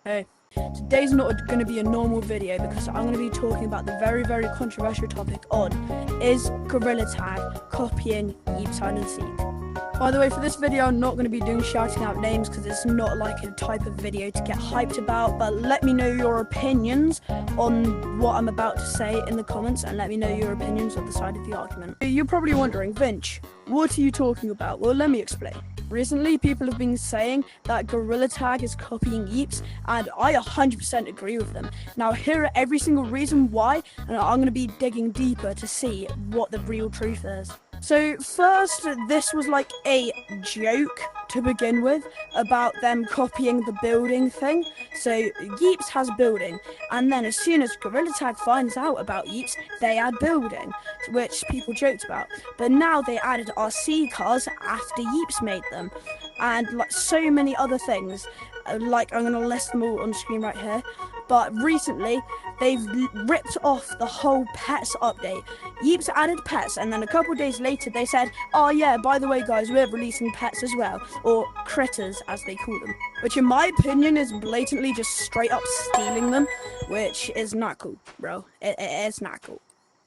Hey, today's not going to be a normal video because I'm going to be talking about the very, very controversial topic on is goeilla copying Yeeps hide and seek. By the way, for this video, I'm not going to be doing shouting out names because it's not like a type of video to get hyped about, but let me know your opinions on what I'm about to say in the comments and let me know your opinions on the side of the argument. You're probably wondering, Vince, what are you talking about? Well, let me explain. Recently, people have been saying that goeilla is copying Yeeps, and I 100% agree with them. Now, here are every single reason why, and I'm going to be digging deeper to see what the real truth is. So first, this was like a joke to begin with about them copying the building thing. So Yeeps has building, and then as soon as goeilla finds out about Yeeps, they add building, which people joked about. But now they added RC cars after Yeeps made them, and like so many other things. Like I'm gonna list them all on screen right here. But recently, they've ripped off the whole pets update. Yeeps added pets, and then a couple days later they said, oh yeah, by the way guys, we're releasing pets as well, or critters as they call them, which in my opinion is blatantly just straight up stealing them, which is not cool, bro. It's not cool.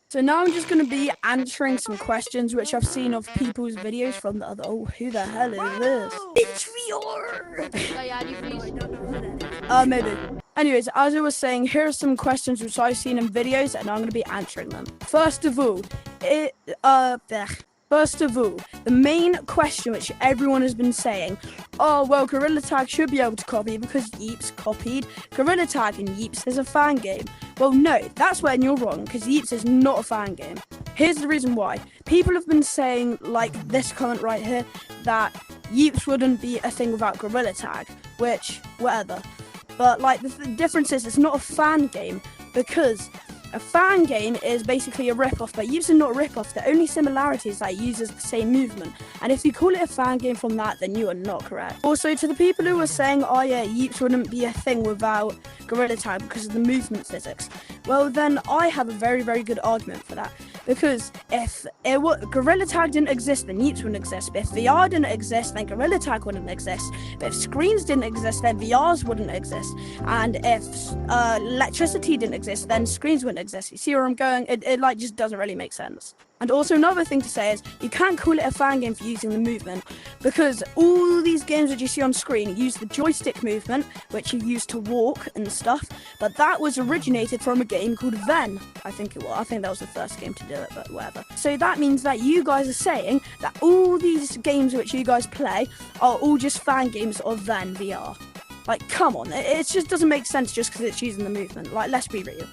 So now I'm just going to be answering some questions which I've seen of people's videos from the other. Oh, who the hell is this? It's VR! Maybe. Anyways, as I was saying, here are some questions which I've seen in videos and I'm going to be answering them. First of all, the main question which everyone has been saying, oh, well, goeilla should be able to copy because Yeeps copied goeilla and Yeeps is a fan game. Well, no, that's when you're wrong, because Yeeps is not a fan game. Here's the reason why. People have been saying, like this comment right here, that Yeeps wouldn't be a thing without goeilla, which, whatever. But, like, the difference is it's not a fan game, because a fan game is basically a rip-off, but Yeeps is not a rip-off. The only similarity is that it uses the same movement. And if you call it a fan game from that, then you are not correct. Also, to the people who were saying, oh yeah, Yeeps wouldn't be a thing without goeilla because of the movement physics, well then I have a very, very good argument for that. Because if goeilla didn't exist, then Yeeps wouldn't exist. But if VR didn't exist, then goeilla wouldn't exist. But if screens didn't exist, then VRs wouldn't exist. And if electricity didn't exist, then screens wouldn't exist. You see where I'm going? It like just doesn't really make sense. And also another thing to say is you can't call it a fan game for using the movement, because all these games that you see on screen use the joystick movement, which you use to walk and stuff, but that was originated from a game called Ven. I think that was the first game to do it, but whatever. So that means that you guys are saying that all these games which you guys play are all just fan games of Ven VR. Like, come on, it just doesn't make sense just because it's using the movement. Like, let's be real.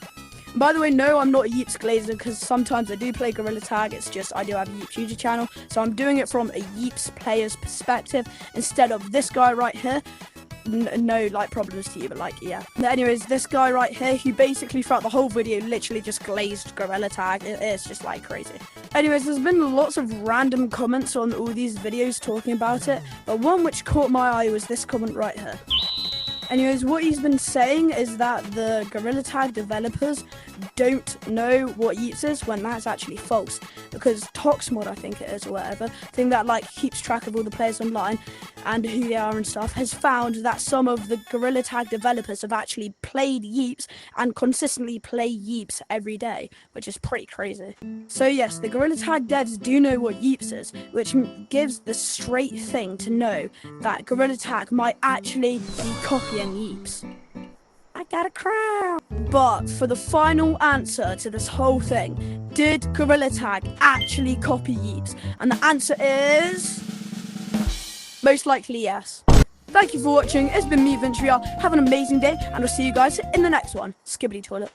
By the way, no, I'm not a Yeeps glazer because sometimes I do play goeilla. It's just I do have a Yeeps YouTube channel, so I'm doing it from a Yeeps player's perspective instead of this guy right here. No, like, problems to you, but like, yeah. Anyways, this guy right here, he basically throughout the whole video literally just glazed goeilla. It's just like crazy. Anyways, there's been lots of random comments on all these videos talking about it, but one which caught my eye was this comment right here. Anyways, what he's been saying is that the goeilla developers don't know what Yeeps is, when that's actually false. Because Toxmod, I think it is, or whatever, thing that like keeps track of all the players online and who they are and stuff, has found that some of the goeilla developers have actually played Yeeps and consistently play Yeeps every day, which is pretty crazy. So yes, the goeilla devs do know what Yeeps is, which gives the straight thing to know that goeilla might actually be copying Yeeps. I got a crown. But for the final answer to this whole thing, did goeilla actually copy Yeeps? And the answer is most likely yes. Thank you for watching. It's been me, Vince VR. Have an amazing day, and I'll see you guys in the next one. Skibbity toilet.